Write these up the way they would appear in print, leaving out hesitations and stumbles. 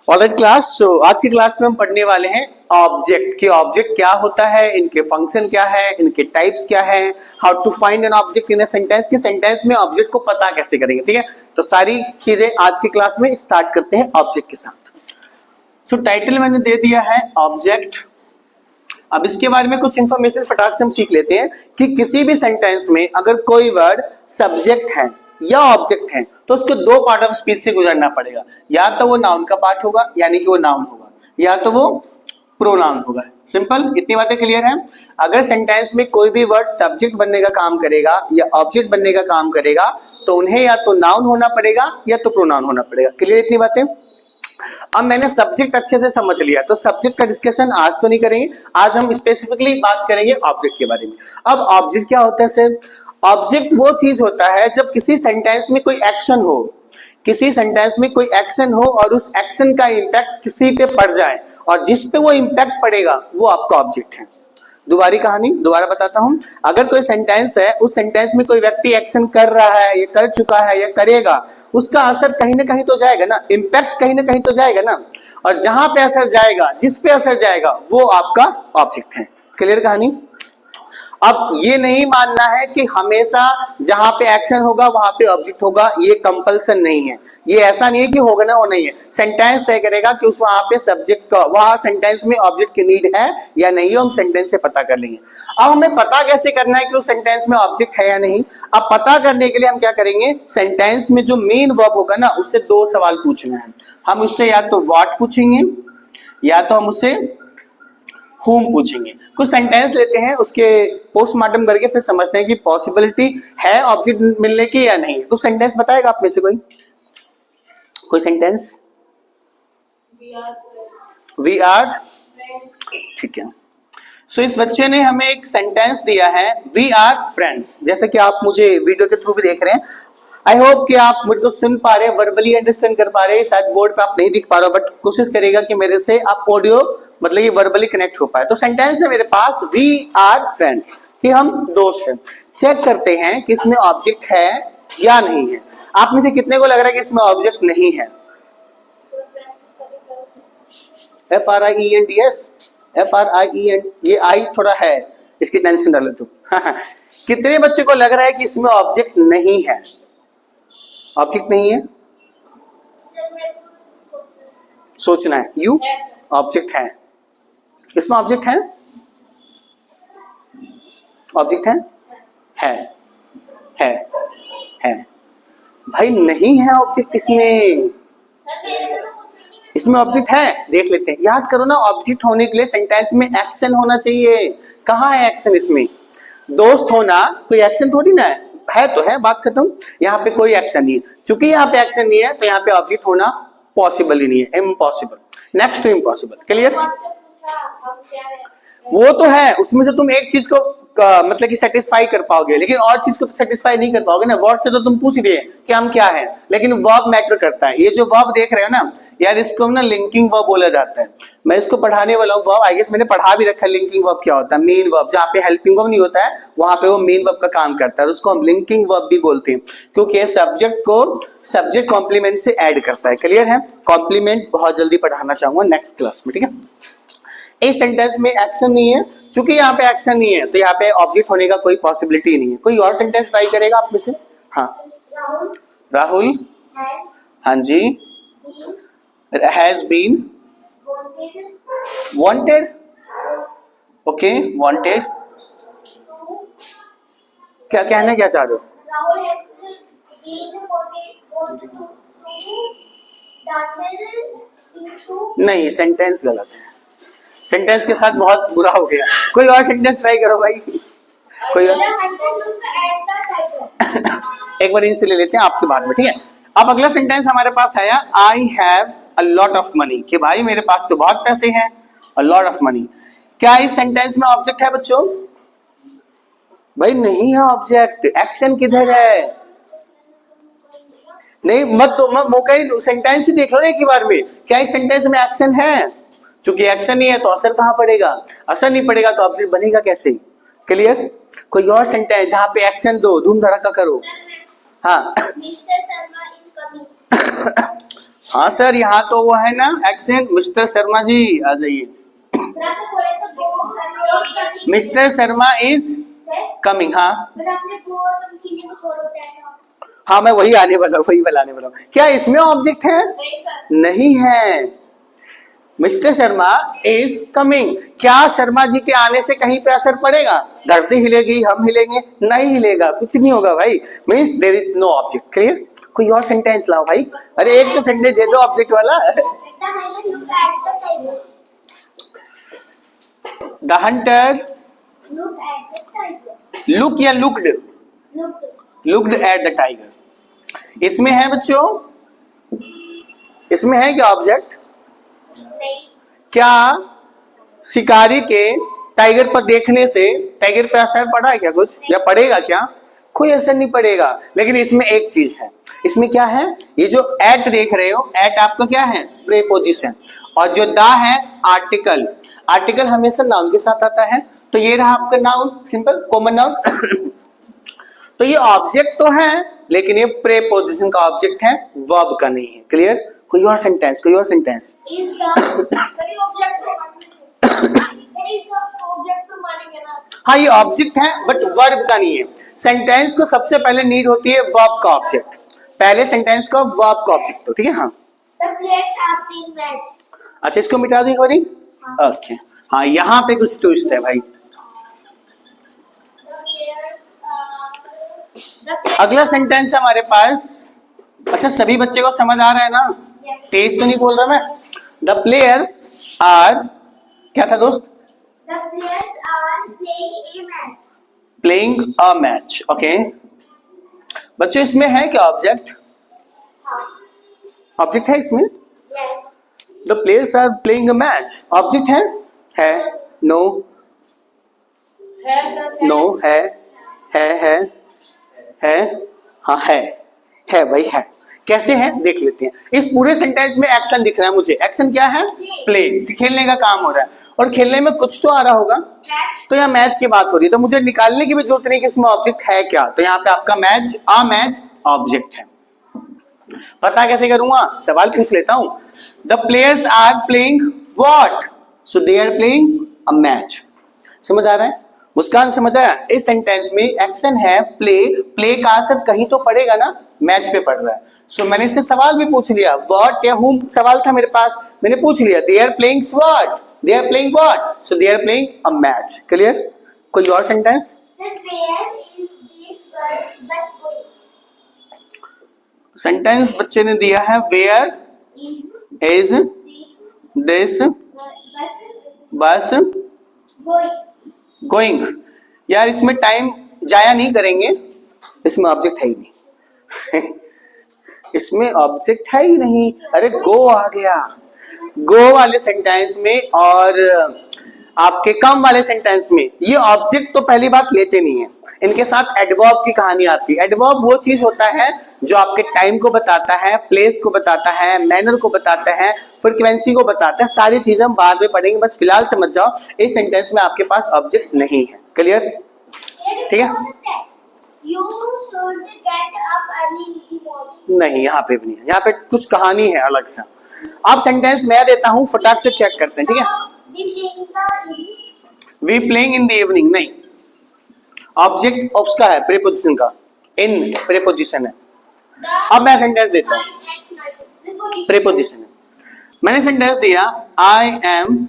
Alright class, सो आज की class में हम पढ़ने वाले हैं ऑब्जेक्ट कि ऑब्जेक्ट क्या होता है, इनके फंक्शन क्या है, इनके टाइप्स क्या है, how to find an object in a sentence कि सेंटेंस में ऑब्जेक्ट को पता कैसे करेंगे। ठीक है, तो सारी चीजें आज की क्लास में स्टार्ट करते हैं ऑब्जेक्ट के साथ। सो टाइटल मैंने दे दिया है ऑब्जेक्ट। अब इसके बारे में कुछ इंफॉर्मेशन फटाक से हम सीख लेते हैं कि किसी भी सेंटेंस में अगर कोई वर्ड सब्जेक्ट है या ऑब्जेक्ट है तो उसको दो पार्ट ऑफ स्पीच से गुजरना पड़ेगा। या तो वो नाउन का पार्ट होगा यानी कि वो नाउन होगा, या तो वो प्रोनाउन होगा। सिंपल, इतनी बातें क्लियर हैं। अगर सेंटेंस में कोई भी वर्ड सब्जेक्ट बनने का काम करेगा या ऑब्जेक्ट बनने का काम करेगा तो उन्हें या तो नाउन होना पड़ेगा या तो प्रोनाउन होना पड़ेगा। क्लियर इतनी बातें। अब मैंने सब्जेक्ट अच्छे से समझ लिया तो सब्जेक्ट का डिस्कशन आज तो नहीं करेंगे, आज हम स्पेसिफिकली बात करेंगे ऑब्जेक्ट के बारे में। अब ऑब्जेक्ट क्या होता है सर? ऑब्जेक्ट वो चीज होता है जब किसी सेंटेंस में कोई एक्शन हो, किसी सेंटेंस में कोई एक्शन हो और उस एक्शन का इंपैक्ट किसी पे पड़ जाए और जिस पे वो इंपैक्ट पड़ेगा वो आपका ऑब्जेक्ट है। दोबारा कहानी दोबारा बताता हूं। अगर कोई सेंटेंस है, उस सेंटेंस में कोई व्यक्ति एक्शन कर रहा है, ये कर चुका है, ये करेगा, उसका असर कहीं ना कहीं तो जाएगा ना, इंपैक्ट कहीं ना कहीं तो जाएगा ना, और जहां पे असर जाएगा, जिस पे असर जाएगा वो आपका ऑब्जेक्ट है। क्लियर कहानी। अब ये नहीं मानना है कि हमेशा जहां पे एक्शन होगा वहां पे ऑब्जेक्ट होगा, ये कंपल्सन नहीं है। ये ऐसा नहीं है कि होगा ना वो नहीं है, सेंटेंस तय करेगा कि उस वहां पे सब्जेक्ट का, वहां सेंटेंस में ऑब्जेक्ट की नीड है या नहीं है, हम सेंटेंस से पता कर लेंगे। अब हमें पता कैसे करना है कि उस सेंटेंस में ऑब्जेक्ट है या नहीं? अब पता करने के लिए हम क्या करेंगे, सेंटेंस में जो मेन वर्ब होगा ना उससे दो सवाल पूछना है। हम उससे या तो व्हाट पूछेंगे या तो हम उससे whom पूछेंगे। कुछ सेंटेंस लेते हैं, उसके पोस्टमार्टम करके फिर समझते हैं कि पॉसिबिलिटी है ऑब्जेक्ट मिलने की या नहीं। कुछ सेंटेंस बताएगा आप में से कोई सेंटेंस? वी आर, ठीक है। सो इस बच्चे ने हमें एक सेंटेंस दिया है, वी आर फ्रेंड्स। जैसे कि आप मुझे वीडियो के थ्रू भी देख रहे हैं, आई होप कि आप मुझको सुन पा रहे हैं, वर्बली अंडरस्टैंड कर पा रहे हैं। शायद बोर्ड पे आप नहीं दिख पा रहे हो, बट कोशिश करेगा कि मेरे से आप ऑडियो मतलब ये वर्बली कनेक्ट हो पाए। तो सेंटेंस है मेरे पास, वी आर फ्रेंड्स, कि हम दोस्त हैं। चेक करते हैं कि इसमें ऑब्जेक्ट है या नहीं है। आप में से कितने को लग रहा है कि इसमें ऑब्जेक्ट नहीं है? FRIENDS, FRIEN, ये आई थोड़ा है, इसकी टेंशन डालो तुम। कितने बच्चे को लग रहा है कि इसमें ऑब्जेक्ट नहीं है? ऑब्जेक्ट नहीं है, सोचना है। यू ऑब्जेक्ट है, इसमें ऑब्जेक्ट है, ऑब्जेक्ट है है भाई नहीं है ऑब्जेक्ट इसमें। इसमें ऑब्जेक्ट है, देख लेते हैं। याद करो ना, ऑब्जेक्ट होने के लिए सेंटेंस में एक्शन होना चाहिए। कहाँ है एक्शन इसमें? दोस्त होना कोई एक्शन थोड़ी ना है तो है, बात खत्म। यहाँ पे कोई एक्शन नहीं है, चूंकि यहाँ पे एक्शन नहीं है तो यहाँ पे ऑब्जेक्ट होना पॉसिबल ही नहीं है, impossible, next to impossible. Clear. वो तो है, उसमें से तुम एक चीज को मतलब कि सेटिस्फाई कर पाओगे, लेकिन और चीज को तो सेटिस्फाई नहीं कर पाओगे ना। वर्ड से तो तुम पूछ रहे कि हम क्या है, लेकिन वर्ब मैटर करता है। ये जो वर्ब देख रहे हो ना यार, इसको ना लिंकिंग वर्ब बोला जाता है। मैं इसको पढ़ाने वाला हूँ, वर्ब आई गेस मैंने पढ़ा भी रखा है। लिंकिंग वर्ब क्या होता है? मेन वर्ब, जहाँ पे हेल्पिंग वर्ब नहीं होता है वहां पे वो मेन वर्ब का काम करता है, उसको हम लिंकिंग वर्ब भी बोलते हैं, क्योंकि ये सब्जेक्ट को सब्जेक्ट कॉम्प्लीमेंट से ऐड करता है। क्लियर है। कॉम्प्लीमेंट बहुत जल्दी पढ़ाना चाहूंगा नेक्स्ट क्लास में, ठीक है। इस सेंटेंस में एक्शन नहीं है, चूंकि यहाँ पे एक्शन नहीं है तो यहाँ पे ऑब्जेक्ट होने का कोई पॉसिबिलिटी नहीं है। कोई और सेंटेंस ट्राई करेगा आप में से? हाँ, राहुल, हाँ जी, has been wanted, okay, wanted. क्या कहना क्या चाह रहे हो? नहीं, सेंटेंस गलत है, सेंटेंस के साथ बहुत बुरा हो गया। कोई और सेंटेंस ट्राई करो भाई, कोई और। एक बार इनसे ले लेते हैं आपके बाद में, ठीक है। अब अगला सेंटेंस हमारे पास है, I have a lot of money, कि भाई मेरे पास तो बहुत पैसे हैं, अ लॉट ऑफ मनी। क्या इस सेंटेंस में ऑब्जेक्ट है बच्चों? भाई नहीं है ऑब्जेक्ट। एक्शन किधर है? नहीं, मत मौका ही, सेंटेंस ही देख लो एक ही बार में। क्या इस सेंटेंस में एक्शन है? चूंकि एक्शन नहीं है तो असर कहां पड़ेगा? असर नहीं पड़ेगा तो ऑब्जेक्ट बनेगा कैसे? क्लियर। कोई और सेंटेंस जहां पे एक्शन दो, धूम धड़ाका करो। हाँ, हाँ सर, यहाँ तो वो है ना एक्शन। मिस्टर शर्मा जी आ जाइए। Mister Sharma is coming. हाँ हाँ, मैं वही आने वाला हूँ, वही बनाने वाला हूँ। क्या इसमें ऑब्जेक्ट है? नहीं है। Mister Sharma is coming. क्या शर्मा जी के आने से कहीं पे असर पड़ेगा? धरती हिलेगी, हम हिलेंगे? नहीं हिलेगा, कुछ नहीं होगा भाई। Means there is no object. Clear? कोई और सेंटेंस लाओ भाई। अरे एक तो सेंटेंस दे दो ऑब्जेक्ट वाला। द हंटर लुक या looked, looked at the tiger. इसमें है बच्चों, इसमें है क्या ऑब्जेक्ट? क्या शिकारी के टाइगर पर देखने से टाइगर पे असर पड़ा है क्या कुछ, या पड़ेगा क्या? कोई असर नहीं पड़ेगा। लेकिन इसमें एक चीज है। इसमें क्या है? ये जो एट देख रहे हो, एट आपका क्या है? प्रीपोजिशन। और जो दा है आर्टिकल। आर्टिकल हमेशा नाउन के साथ आता है, तो ये रहा आपका नाउन, सिंपल कॉमन नाउन। तो ये ऑब्जेक्ट तो है, लेकिन ये प्रीपोजिशन का ऑब्जेक्ट है, वर्ब का नहीं है। क्लियर? कोई और सेंटेंस, कोई और सेंटेंस। हाँ, ये ऑब्जेक्ट है बट वर्ब का नहीं है। सेंटेंस को सबसे पहले नीड होती है वर्ब का ऑब्जेक्ट। पहले सेंटेंस का वर्ब का ऑब्जेक्ट हो, ठीक है? हाँ, अच्छा इसको मिटा दी खोरी। ओके, हाँ यहाँ पे कुछ ट्विस्ट है भाई। अगला सेंटेंस है हमारे पास। अच्छा सभी बच्चे को समझ आ रहा है ना? तेज तो नहीं बोल रहा मैं। द प्लेयर्स आर, क्या था दोस्त? The players are playing a match. Playing a match. Okay बच्चों, इसमें है क्या ऑब्जेक्ट? ऑब्जेक्ट है इसमें? Yes. The players are playing a match, object है? नो नो, है हाँ है भाई है। कैसे है देख लेते हैं। इस पूरे सेंटेंस में एक्शन दिख रहा है मुझे। एक्शन क्या है? प्ले, खेलने का काम हो रहा है। और खेलने में कुछ तो आ रहा होगा, तो यहाँ मैच की बात हो रही है, तो मुझे निकालने की भी जरूरत नहीं कि इसमें ऑब्जेक्ट है क्या। तो यहाँ पे आपका मैच, अ मैच ऑब्जेक्ट है। पता कैसे करूंगा? सवाल पूछ लेता हूं। The players are playing what? So they are playing a match. समझ आ रहा है? मुस्कान समझ आया? इस सेंटेंस में एक्शन है प्ले, प्ले का असर कहीं तो पड़ेगा ना, मैच पे पड़ रहा है। सो मैंने इससे सवाल भी पूछ लिया, व्हाट या whom सवाल था मेरे पास, मैंने पूछ लिया they are playing what, they are playing what, so they are playing a match. Clear? कोई और सेंटेंस? सेंटेंस बच्चे ने दिया है where is this bus going. यार इसमें टाइम जाया नहीं करेंगे, इसमें ऑब्जेक्ट है ही नहीं। इसमें ऑब्जेक्ट है ही नहीं। अरे गो आ गया। गो वाले सेंटेंस में और आपके कम वाले सेंटेंस में ये ऑब्जेक्ट तो पहली बात लेते नहीं है। इनके साथ एडवर्ब की कहानी आती है। एडवर्ब वो चीज होता है जो आपके टाइम को बताता है, प्लेस को बताता है, मैनर को बताता है, फ्रीक्वेंसी को बताता है। सारी चीजें हम बाद में पढ़ेंगे, बस फिलहाल समझ जाओ इस सेंटेंस में आपके पास ऑब्जेक्ट नहीं है। क्लियर? ठीक है? नहीं, यहाँ पे भी नहीं है। यहाँ पे कुछ कहानी है अलग सा। आप सेंटेंस मैं देता हूँ, फटाक से चेक करते हैं, ठीक है? We playing in the evening, नहीं, ऑब्जेक्ट उसका है प्रीपोजिशन का, इन प्रीपोजिशन है। अब मैं सेंटेंस देता हूं, प्रीपोजिशन है। मैंने सेंटेंस दिया आई एम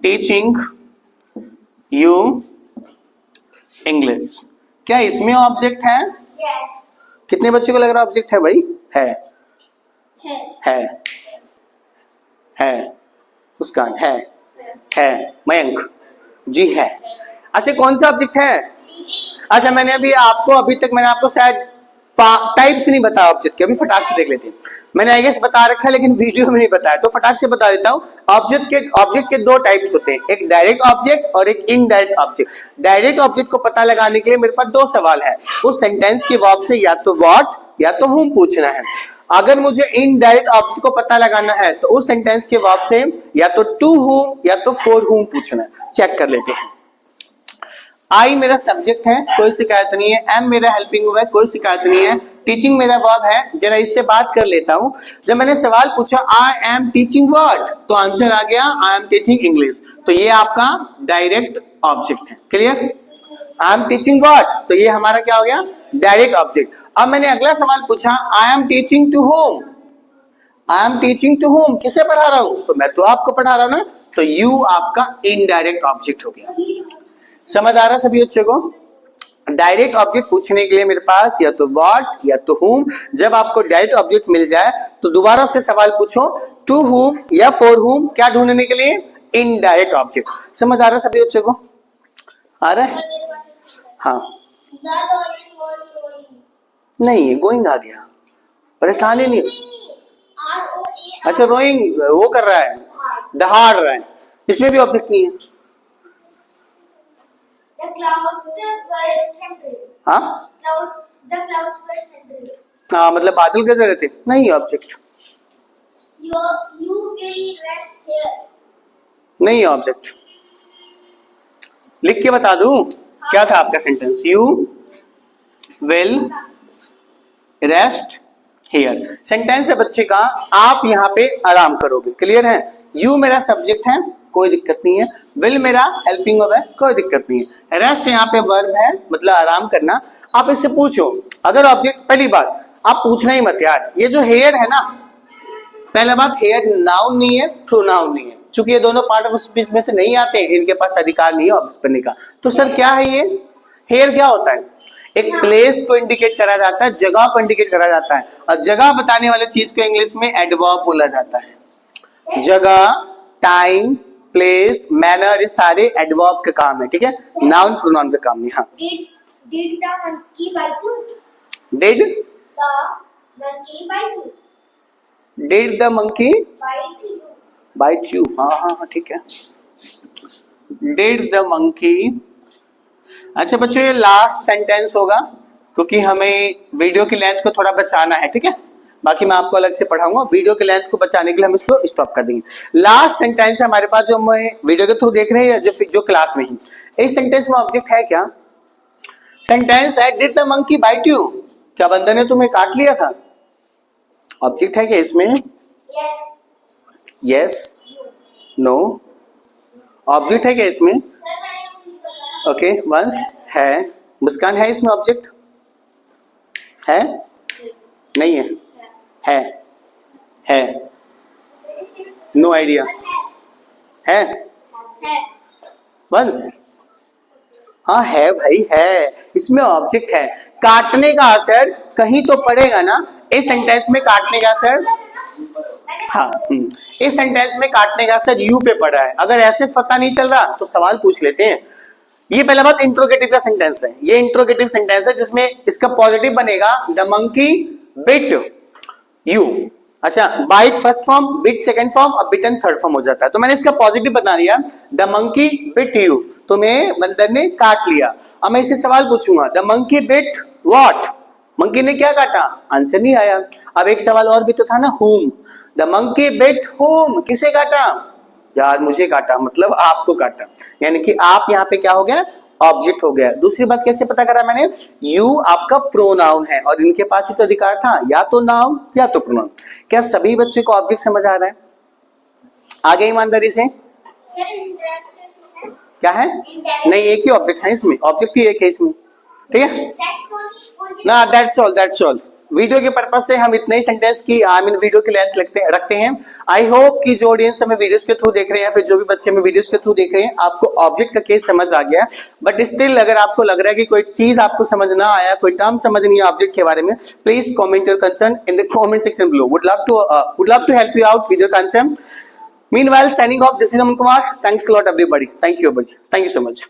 टीचिंग यू इंग्लिश। क्या इसमें ऑब्जेक्ट है? Yes. कितने बच्चों को लग रहा ऑब्जेक्ट है भाई? है उसका है मयंक जी है। अच्छा कौन सा ऑब्जेक्ट है? अच्छा मैंने अभी तक मैंने आपको शायद टाइप्स नहीं बताया ऑब्जेक्ट के। अभी फटाक से देख लेते हैं। मैंने आई गेस बता रखा है लेकिन वीडियो में नहीं बताया, तो फटाक से बता देता हूँ। ऑब्जेक्ट के दो टाइप्स होते हैं, एक डायरेक्ट ऑब्जेक्ट और एक इनडायरेक्ट ऑब्जेक्ट। डायरेक्ट ऑब्जेक्ट को पता लगाने के लिए मेरे पास दो सवाल है। उस सेंटेंस के वर्ब से या तो व्हाट या तो whom पूछना है। अगर मुझे इनडायरेक्ट ऑब्जेक्ट को पता लगाना है तो उस सेंटेंस के वर्ब से या तो टू whom या तो फॉर whom पूछना है। चेक कर लेते हैं। आई मेरा सब्जेक्ट है, कोई शिकायत नहीं है। एम मेरा हेल्पिंग हुआ है, कोई शिकायत नहीं है। टीचिंग मेरा वर्ब है। जरा इससे बात कर लेता हूं। जब मैंने सवाल पूछा आई एम टीचिंग व्हाट, तो आंसर आ गया आई एम टीचिंग इंग्लिश। तो ये आपका डायरेक्ट ऑब्जेक्ट है। Clear? I am teaching what, तो ये हमारा क्या हो गया? Direct object. अब मैंने अगला सवाल पूछा I am teaching to home, I am teaching to home, किसे पढ़ा रहा हूं? तो मैं तो आपको पढ़ा रहा हूं ना, तो यू आपका इनडायरेक्ट ऑब्जेक्ट हो गया। समझ आ रहा है सभी बच्चों को? डायरेक्ट ऑब्जेक्ट पूछने के लिए मेरे पास या तो व्हाट या तो whom। जब आपको डायरेक्ट ऑब्जेक्ट मिल जाए तो दोबारा से सवाल पूछो टू whom या फॉर whom, क्या ढूंढने के लिए? Indirect object. समझ आ रहा है सभी बच्चों को? आ रहा है? हाँ नहीं, गोइंग आ गया, परेशानी नहीं। अच्छा रोइंग वो कर रहा है, दहाड़ रहा है, इसमें भी ऑब्जेक्ट नहीं है। The clouds were temporary. हाँ The clouds were temporary. हाँ, मतलब बादल कैसे रहते? नहीं object, You will rest here. नहीं ऑब्जेक्ट। लिख के बता दूं क्या था आपका sentence? You will rest here. Sentence है बच्चे का, आप यहाँ पे आराम करोगे। क्लियर है? यू मेरा सब्जेक्ट है, कोई दिक्कत नहीं है। विल मेरा हेल्पिंग वर्ब है, कोई दिक्कत नहीं है। रेस्ट यहाँ पे वर्ब है, मतलब आराम करना। आप इससे पूछो अगर ऑब्जेक्ट, पहली बात आप पूछना ही मत यार, ये जो हेयर है ना, पहला बात हेयर नाउन नहीं है, प्रोनाउन नहीं है। चूंकि ये दोनों पार्ट ऑफ स्पीच में से नहीं आते हैं, इनके पास अधिकार नहीं है ऑब्जेक्ट बनने का। तो सर क्या है ये? हेयर क्या होता है? एक प्लेस को इंडिकेट करा जाता है, जगह को इंडिकेट करा जाता है, और जगह बताने वाले चीज को इंग्लिश में एडवर्ब बोला जाता है। जगह, टाइम, प्लेस, मैनर, ये सारे एडवर्ब का काम है। ठीक है? नाउन प्रोनाउन का काम नहीं। हाँ, Did the monkey bite you? Did The monkey bite you? Did the monkey Bite you? Bite you. हाँ हाँ हाँ ठीक है। Did the monkey. अच्छा बच्चों ये लास्ट सेंटेंस होगा, क्योंकि हमें वीडियो की लेंथ को थोड़ा बचाना है। ठीक है? बाकी मैं आपको अलग से पढ़ाऊंगा। वीडियो की लेंथ को बचाने के लिए हम इसको स्टॉप कर देंगे। लास्ट सेंटेंस है हमारे पास, जो हम वीडियो के थ्रू देख रहे हैं या जो क्लास में ही। इस सेंटेंस में ऑब्जेक्ट है क्या? सेंटेंस है did the monkey bite you, क्या बंदर ने तुम्हें काट लिया था? ऑब्जेक्ट है क्या इसमें? Yes. Yes, no. ऑब्जेक्ट है क्या इसमें? ओके वंस है। मुस्कान है इसमें ऑब्जेक्ट? है? नहीं है? है? है? No idea. है? वंस? हाँ है भाई, है। इसमें ऑब्जेक्ट है। काटने का असर कहीं तो पड़ेगा ना। इस सेंटेंस में काटने का असर, हाँ इस सेंटेंस में काटने का असर यू पे पड़ा है। अगर ऐसे पता नहीं चल रहा तो सवाल पूछ लेते हैं। ये पहला बात इंट्रोगेटिव का सेंटेंस है। ये इंट्रोगेटिव सेंटेंस है जिसमें इसका पॉजिटिव बनेगा द मंकी बिट यू। अच्छा, bite first form, bit second form, और बिटन थर्ड फॉर्म हो जाता है। तो मैंने इसका पॉजिटिव बता दिया, द मंकी बिट यू, तुम्हें बंदर ने काट लिया। अब मैं इसे सवाल पूछूंगा, the monkey bit what, monkey ने क्या काटा? आंसर नहीं आया। अब एक सवाल और भी तो था ना, whom, the monkey bit whom, किसे काटा? यार मुझे काटा, मतलब आपको काटा। यानी कि आप यहाँ पे क्या हो गया? ऑब्जेक्ट हो गया। दूसरी बात कैसे पता करा मैंने? यू आपका प्रोनाउन है और इनके पास ही तो अधिकार था, या तो नाउन या तो प्रोनाउन। क्या सभी बच्चे को ऑब्जेक्ट समझ आ रहा है? आगे ईमानदारी से क्या है? नहीं, एक ही ऑब्जेक्ट है इसमें, ऑब्जेक्ट ही एक है इसमें। ठीक है ना? That's all. वीडियो के पर्पज से हम इतने ही सेंटेंस की वीडियो की लेंथ रखते हैं। आई होप कि जो ऑडियंस हमें वीडियोस के थ्रू देख रहे हैं, फिर जो भी बच्चे हमें वीडियोस के थ्रू देख रहे हैं, आपको ऑब्जेक्ट का केस समझ आ गया। बट स्टिल अगर आपको लग रहा है कि कोई चीज आपको समझ ना आया, कोई टर्म समझ नहीं आया ऑब्जेक्ट के बारे में, please comment your concern in the comment section below. Would love to help you out with your concern. Meanwhile, signing off, this is Aman Kumar. Thanks a lot everybody. Thank you so much.